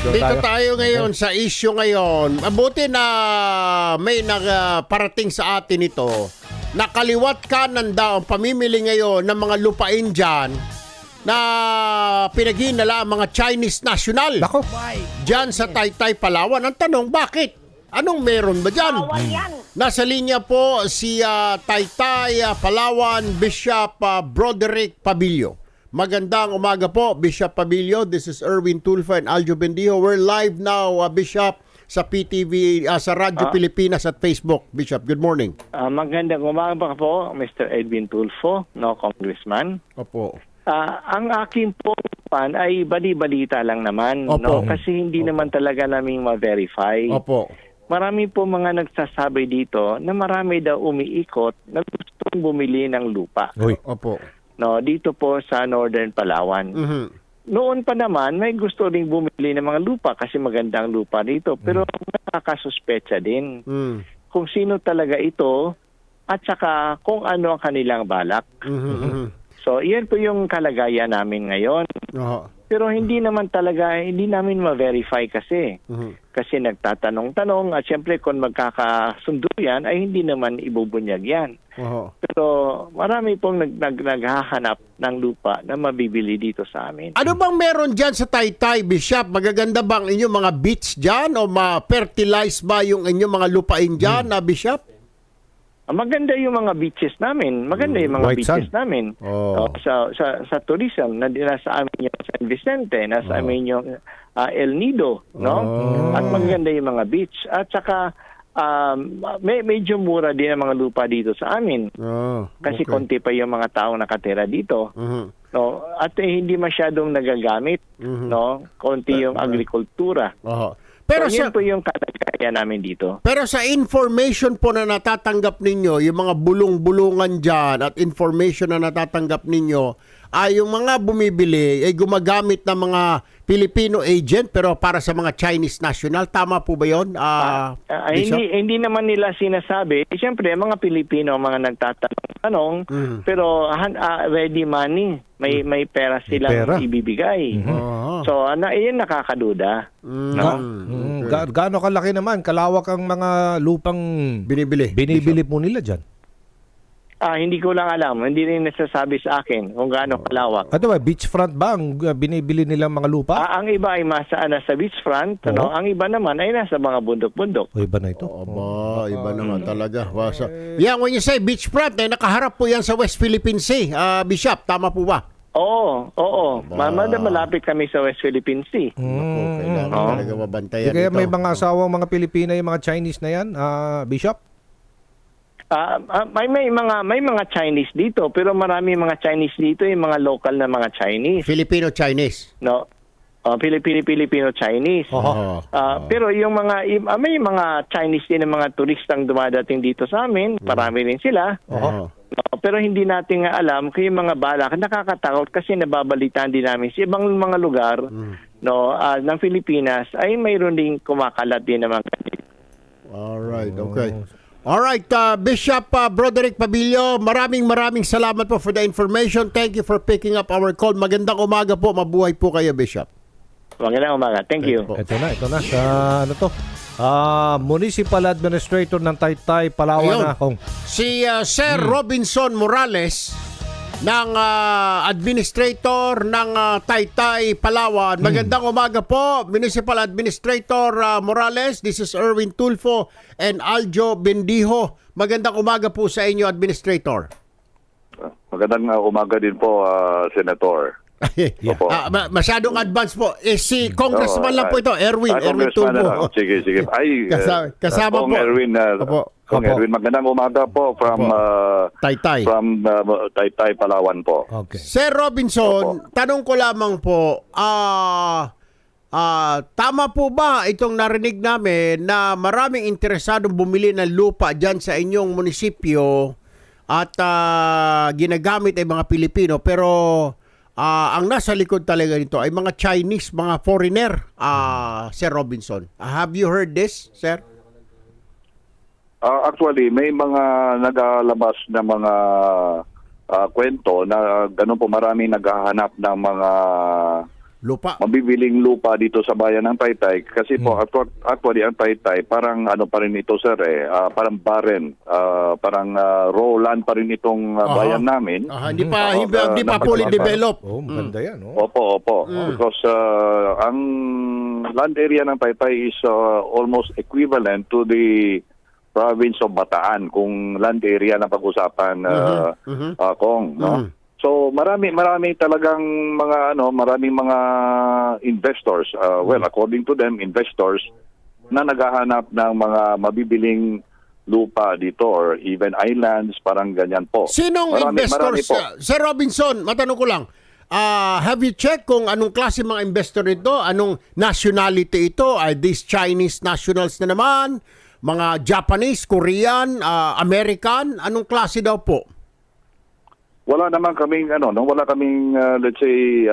Dito tayo ngayon sa issue ngayon. Mabuti na may nagparating sa atin ito. Nakaliwat kanan daw ang pamimili ngayon ng mga lupain dyan na pinaghinala ang mga Chinese national. Nako. Dyan sa Taytay, Palawan. Ang tanong, bakit? Anong meron ba dyan? Nasa linya po si Taytay, Palawan, Bishop Broderick Pabilio. Magandang umaga po, Bishop Pabilio. This is Erwin Tulfo and Aljo Bendijo. We're live now, Bishop, sa PTV, sa Radyo Pilipinas at Facebook. Bishop, good morning. Magandang umaga po, Mr. Edwin Tulfo, Congressman. Opo. Ang aking pan ay bali-balita lang naman, Opo. Kasi hindi naman talaga naming ma-verify. Opo. Marami po mga nagsasabi dito na marami daw umiikot na gustong bumili ng lupa. Uy. Opo. Dito po sa Northern Palawan. Mhm. Noon pa naman, may gusto ring bumili ng mga lupa kasi magandang lupa dito. Pero nakakasuspecha din kung sino talaga ito at saka kung ano ang kanilang balak. Mhm. So, iyan po yung kalagayan namin ngayon. Oo. Pero hindi naman talaga, hindi namin ma-verify kasi. Mhm. Kasi nagtatanong-tanong at syempre kung magkakasundo yan, ay hindi naman ibubunyag yan. Oo. Pero marami pong naghahanap ng lupa na mabibili dito sa amin. Ano bang meron dyan sa Taytay, Bishop? Magaganda bang inyong mga beach dyan o ma-fertilize ba yung inyong mga lupain dyan, Bishop? Maganda yung mga beaches namin. Maganda yung mga White beaches sand. namin. Oh. Sa tourism, nasa amin yung San Vicente, nasa amin yung El Nido, no? At maganda yung mga beach. At saka medyo mura din ang mga lupa dito sa amin. Kasi konti pa yung mga taong nakatira dito. Mhm. No? At hindi masyadong nagagamit, no? Konti yung agrikultura. Oo. Pero So, sa yun po yung kalagayan namin dito. Pero sa information po na natatanggap ninyo, yung mga bulong-bulungan dyan at information na natatanggap ninyo, ay yung mga bumibili ay gumagamit ng mga Filipino agent pero para sa mga Chinese national. Tama po ba yun, Bishop? Hindi naman nila sinasabi. Siyempre, mga Pilipino, mga nagtatanong-tanong, pero ready money. May pera silang pera. ibibigay. Oo. So, iyan nakakaduda. No? Gaano kalaki naman, kalawak ang mga lupang Binibili. binibili po nila dyan? Hindi ko lang alam. Hindi rin nasasabi sa akin kung gaano kalawak. Ano ba, beachfront ba ang binibili nilang mga lupa? Ang iba ay nasa beachfront. Oo. Ang iba naman ay nasa mga bundok-bundok. O iba na ito. Aba, iba naman talaga. Yan, when you say beachfront, nakaharap po yan sa West Philippine Sea. Bishop, tama po ba? Oo. Malapit kami sa West Philippine Sea. Ako, kailangan talaga mabantayan Kaya ito. may mga asawang mga Pilipina yung mga Chinese na yan, Bishop? May mga Chinese dito, pero marami mga Chinese dito, yung mga local na mga Chinese. Filipino-Chinese. No. Filipino Chinese. Pero yung may mga Chinese din ng mga turistang dumadating dito sa amin, marami rin sila. Oo. Pero hindi natin nga alam kung yung mga balak nakakatakot kasi nababalitaan din namin sa ibang mga lugar ng Pilipinas ay mayroon ding kumakalat din ng mga Alright, okay. Alright, Bishop Broderick Pabilio, maraming salamat po for the information. Thank you for picking up our call. Magandang umaga po, mabuhay po kayo, Bishop. Magandang umaga. Thank you. po. Ito na. Sa ano to? Municipal Administrator ng Taytay, Palawan Ayun. Si Sir Robinson Morales ng Administrator ng Taytay, Palawan. Magandang umaga po, Municipal Administrator Morales. This is Erwin Tulfo and Aljo Bendijo. Magandang umaga po sa inyo, Administrator. Magandang umaga din po, Senator. Opo. Masyadong advance po. Si Congressman lang po ito, Erwin Congressman Tulfo. Sige. Ay, Kasama Kong po. Erwin, Opo. Kong Erwin, magandang umaga po from Taytay. Taytay, Palawan po. Okay. Sir Robinson, tanong ko lamang po, tama po ba itong narinig namin na maraming interesadong bumili ng lupa dyan sa inyong munisipyo at ginagamit ay mga Pilipino pero ang nasa likod talaga nito ay mga Chinese, mga foreigner, Sir Robinson. Have you heard this, sir? Actually, may mga nagalabas na mga kwento na ganun po maraming naghahanap ng mga Lupa. mabibiling lupa dito sa bayan ng Taytay kasi po actually ang Taytay parang ano pa rin ito sir parang barren parang raw land pa rin itong bayan namin. Hindi pa fully developed. Oh, maganda yan. Oh. Opo. Because ang land area ng Taytay is almost equivalent to the province of Bataan kung land area na pag-usapan Kong, no? So marami talagang maraming mga investors according to them investors na naghahanap ng mga mabibiling lupa dito or even islands parang ganyan po. Sinong investors? Marami po. Sir Robinson, matanong ko lang. Have you checked kung anong klase mga investor ito? Anong nationality ito? Are these Chinese nationals na naman? Mga Japanese, Korean, American? Anong klase daw po? Wala naman kaming let's say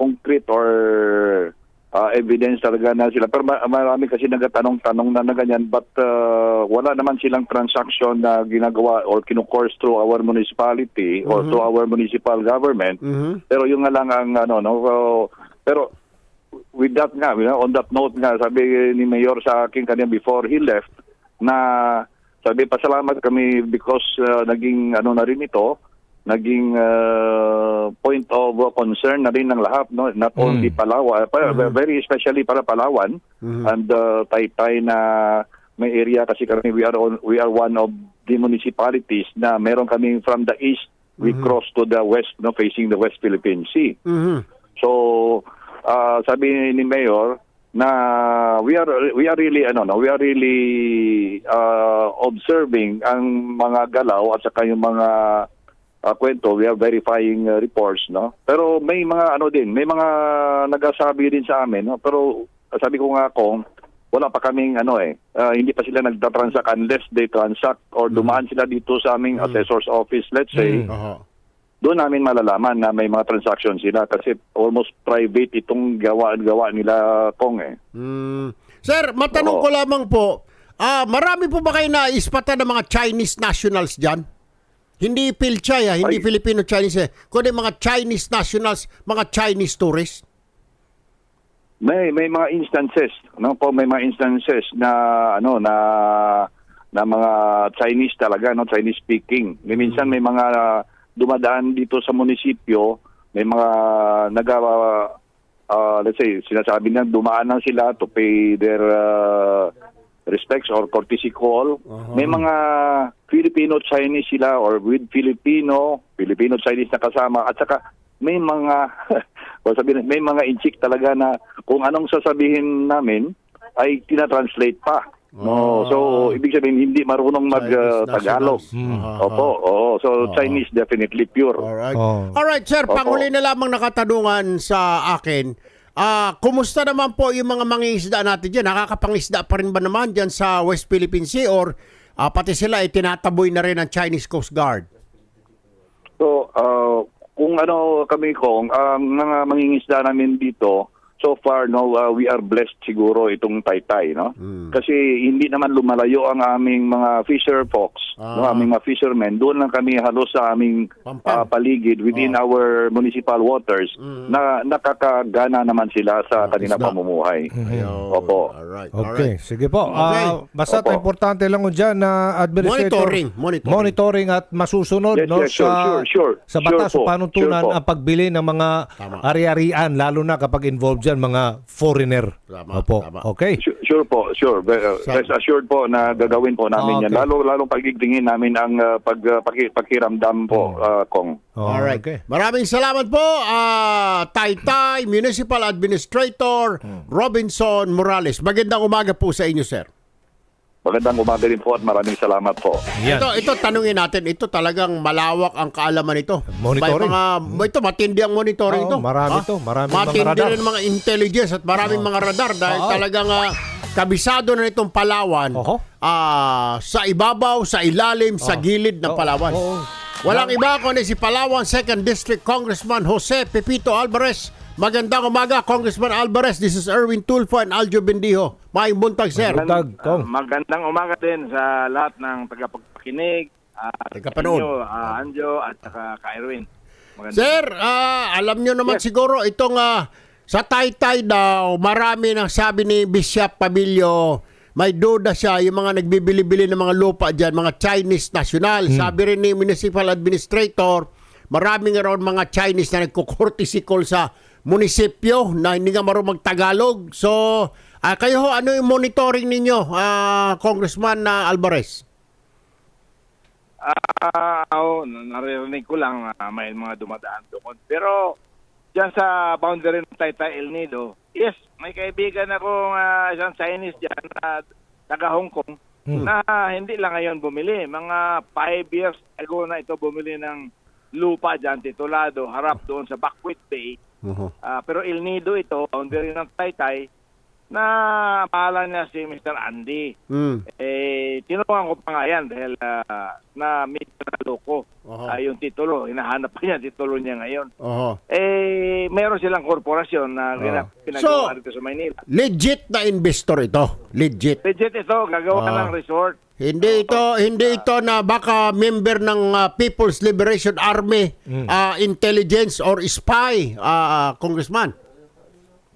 concrete or evidence talaga na sila. Pero marami kasi nagtatanong-tanong na ganyan but wala naman silang transaction na ginagawa or kinu-course through our municipality or through our municipal government. Pero yung nga lang ang pero with that nga, on that note nga, sabi ni Mayor sa akin kanina before he left na sabi, pasalamat kami because naging na rin ito, naging point of concern na rin ng lahat, no? Not only Palawan, very especially para Palawan and Taytay na may area kasi kami we are one of the municipalities na meron kami from the east, we cross to the west, no, facing the West Philippine Sea. So sabi ni Mayor na we are really observing ang mga galaw at saka yung mga kwento, we are verifying reports, no. Pero may mga may mga nagsasabi din sa amin, no? Pero sabi ko nga kung wala pa kaming hindi pa sila nagtatransact unless they transact or dumaan sila dito sa aming assessor's office, let's say. Doon namin malalaman na may mga transaction sila kasi almost private itong gawa nila Kong Sir, matanong ko lamang po, marami po ba kayo naispatan ng mga Chinese nationals dyan? Hindi Pilchay, hindi Filipino-Chinese, kundi mga Chinese nationals, mga Chinese tourists? May mga instances, may mga instances na na mga Chinese talaga, Chinese speaking. Minsan may mga dumadaan dito sa munisipyo, may mga let's say, sinasabi na dumaan lang sila to pay their respects or courtesy call. May mga Filipino-Chinese sila or with Filipino-Chinese na kasama at saka may mga may mga inchik talaga na kung anong sasabihin namin ay tinatranslate pa. No, so ibig sabihin hindi marunong mag-Tagalog. So Chinese definitely pure. Alright, sir, panghuli na lamang nakatanungan sa akin. Kumusta naman po yung mga mangingisda natin diyan? Nakakapangisda pa rin ba naman diyan sa West Philippine Sea or pati sila ay tinataboy na rin ng Chinese Coast Guard? So kung kami kung mga mangingisda namin dito so far, we are blessed siguro itong Taytay, no? Kasi hindi naman lumalayo ang aming mga fisher folks, aming mga fishermen. Doon lang kami halos sa aming paligid within our municipal waters na nakakagana naman sila sa kanilang pamumuhay. Opo. Alright. Okay, sige po. Okay. Basta importante lang ko dyan na administrator monitoring at masusunod sure. sa batas Sure o panuntunan po. ang pagbili ng mga ari-arian lalo na kapag involved dyan mga foreigner. Opo. Okay. Sure po, sure. Rest assured po na gagawin po namin yan. Lalong pagigtingin namin ang pakiramdam po, Kong. Alright. Okay. Maraming salamat po, Taytay Municipal Administrator Robinson Morales. Magandang umaga po sa inyo, sir. Magandang umaga rin po at maraming salamat po. Yan. Ito tanungin natin, ito talagang malawak ang kaalaman nito. Monitoring. Ito matindi ang monitoring ito. Marami to, maraming mga matindi radar. rin mga intelligence at maraming mga radar dahil talagang kabisado na itong Palawan sa ibabaw, sa ilalim, sa gilid ng Palawan. Walang iba kundi si Palawan 2nd District Congressman Jose Pepito Alvarez. Magandang umaga, Congressman Alvarez. This is Erwin Tulfo and Aljo Bendijo. Maayong buntag, sir. Magandang umaga din sa lahat ng tagapagpakinig. Tagapanood. Anjo at saka ka Erwin. Sir, alam nyo naman siguro itong sa Taytay daw, marami nang sabi ni Bishop Pabilio, may duda siya, yung mga nagbibili-bili ng mga lupa dyan, mga Chinese national. Sabi rin ni Municipal Administrator, marami nga raw mga Chinese na nagkukurtisi call sa munisipyo na hindi nga marunong mag-Tagalog. So, kayo ho, ano yung monitoring ninyo, Congressman Alvarez? Naririnig ko lang may mga dumadaan doon. Pero dyan sa boundary ng Taytay El Nido, yes, may kaibigan akong isang Chinese dyan na taga Hong Kong na hindi lang ngayon bumili. Mga 5 years ago na ito bumili ng lupa dyan, titulado, harap doon sa Buckwheat Bay. Pero El Nido ito, boundary ng Taytay, na pangalan niya si Mr. Andy. Tinuruan ko pa nga yan dahil na medyo naloko yung titulo. Hinahanap pa niya titulo niya ngayon. Meron silang korporasyon na pinagawa dito sa Maynila. Legit na investor ito. Legit. Legit ito, gagawa ng resort. Hindi ito na baka member ng People's Liberation Army, intelligence or spy, Congressman.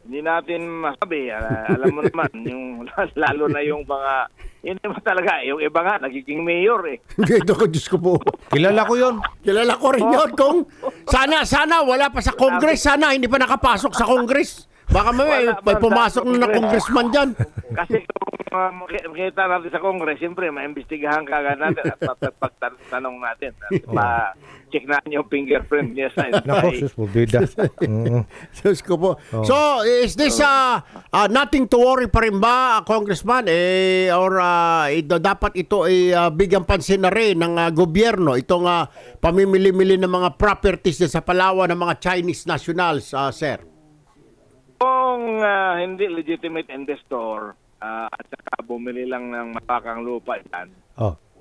Hindi natin masabi. Alam mo naman, yung lalo na yung mga, hindi mo talaga, yung iba nga, nagiging mayor eh. Ito ko, Diyos ko po. Kilala ko yun. Kilala ko rin yun. Kung sana wala pa sa Congress, sana hindi pa nakapasok sa Congress. Baka may pumasok na congressman dyan. Kasi kung makita natin sa Congress, siyempre, maimbestigahan ka agad natin at pagtanong natin. Check natin yung fingerprint niya sa Nako, sus, mabida. Diyos ko po. So, is this nothing to worry pa rin ba, Congressman? Or dapat ito ay bigyan pansin na rin ng gobyerno, itong pamimili-mili ng mga properties sa Palawan ng mga Chinese nationals, sir? Kung hindi legitimate investor at saka bumili lang ng mapakang lupa yan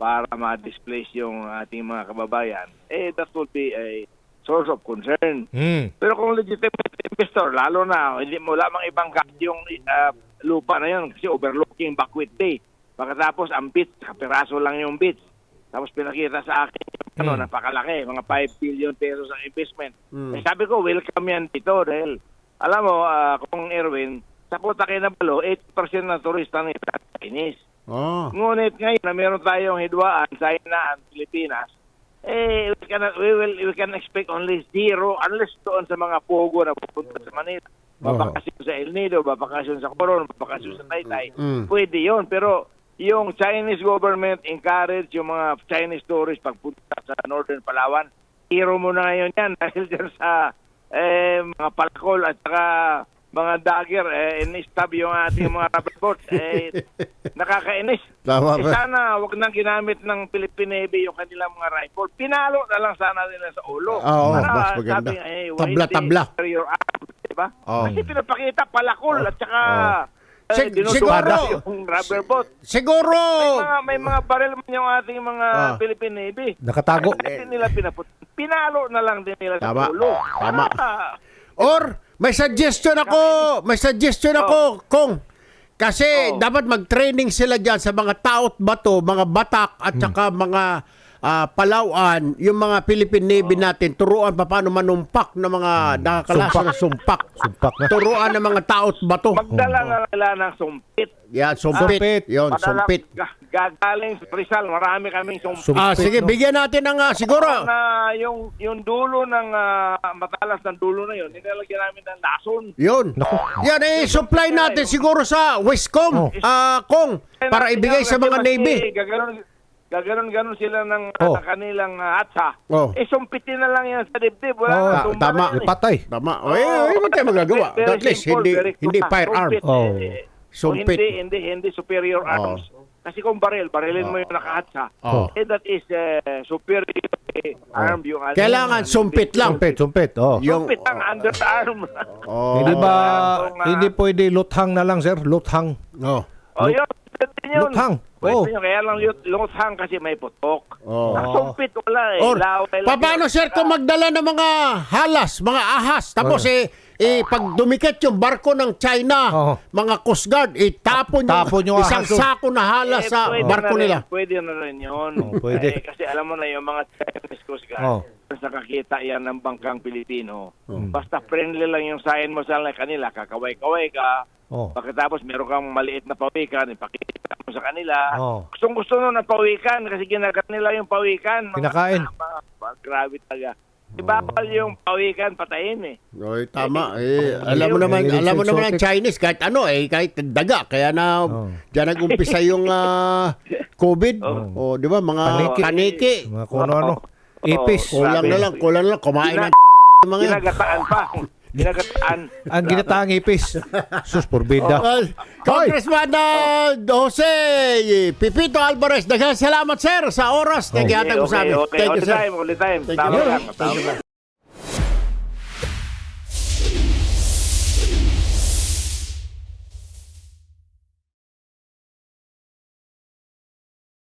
para ma-displace yung ating mga kababayan, that would be a source of concern. Pero kung legitimate investor, lalo na, hindi mo lamang ibang yung lupa na yun kasi overlooking Buckwheat Bay. Pagkatapos, ang beach, kapiraso lang yung beach. Tapos pinakita sa akin yung napakalaki, mga 5 billion pesos ang investment. Sabi ko, welcome yan dito dahil alam mo, kung Erwin, sa Kota Kinabalu, 8% ng turista nila Chinese. Ngunit ngayon na meron tayong hidwaan, China at Pilipinas, we can expect only 0 unless doon sa mga pogo na pupunta sa Manila. Babakasyon sa El Nido, babakasyon sa Coron, babakasyon sa Taytay. Pwede yun. Pero yung Chinese government encourage yung mga Chinese tourists pagpunta sa Northern Palawan. Hero mo na ngayon yan dahil dyan sa mga palakol at saka mga dagger, in-stab yung ating mga rubber boats. Nakakainis. Sana wag nang ginamit ng Philippine Navy yung kanilang mga rifle. Pinalo na lang sana nila sa ulo. Mas maganda. Tabla-tabla. Diba? Kasi pinapakita palakol at saka siguro yung rubber boat. Siguro may mga baril man yung ating mga Philippine Navy. Nakatago. Kasi nila pinalo na lang din nila sa ulo. Tama. Or may suggestion ako, Kong. Kasi dapat mag-training sila dyan sa mga taot bato, mga batak at saka mga Palawan, yung mga Philippine Navy natin, turuan pa paano manumpak ng mga nakakalaso na sumpak. Turuan ng mga taot bato. Magdala na nila ng sumpit. Yan, sumpit. Yun, sumpit. Gagaling sa Rizal, marami kaming sumpit. Sige, bigyan natin ng siguro. Yung dulo ng matalas ng dulo na yun, nilalagyan namin ng lason. Yun. Yan, supply natin siguro sa Westcom, Kong, para ibigay sa mga Navy. Gaganon sila ng kanilang atsa. Sumpitin na lang yan sa dibdib. Tama. Patay. Tama. Hindi tayo magagawa. At least, hindi firearm. Sumpit. Hindi superior arms. Kasi kung barilin mo yung nakahatsa, that is superior arm yung ating. Kailangan sumpit lang. Sumpit. Sumpit ang underarm. Hindi pwede luthang na lang, sir? Luthang. Yun. Luthang. Kaya lang luthang kasi may putok. Sumpit wala Paano, sir, kung magdala ng mga halas, mga ahas, tapos pag dumikit yung barko ng China, Oo. mga Coast Guard, tapon Tapon yung isang ahas, oh. sako na hala sa pwede barko na rin, nila. Pwede na rin yun. pwede. Kasi alam mo na yung mga Chinese Coast Guard, Oh. nakakita yan ng bangkang Pilipino. Basta friendly lang yung sign mo sa kanila, kakaway-kaway ka, Oh. pagkatapos meron kang maliit na pawikan, ipakita mo sa kanila. Oh. Gustong-gusto nun ng pawikan kasi ginagat nila yung pawikan. Kinakain. Grabe talaga. Ibabal yung pawikan, patayin eh. Oy, tama. Alam mo naman, Very alam mo naman ang exotic. Chinese kahit ano kahit daga kaya na diyan nag-umpisa yung COVID. O, di ba mga paniki. Mga kung ano. Ipis. Kulang na lang kumain ng mga yan. Ginagataan pa. Ginagataan. Ang ginataang ipis. Sus, porbida. Congressman Jose Pipito Alvarez, daghang salamat sir sa oras na gihatag mo sa amin. Okay. Thank you sir. All the time. Thank you. Tama lang.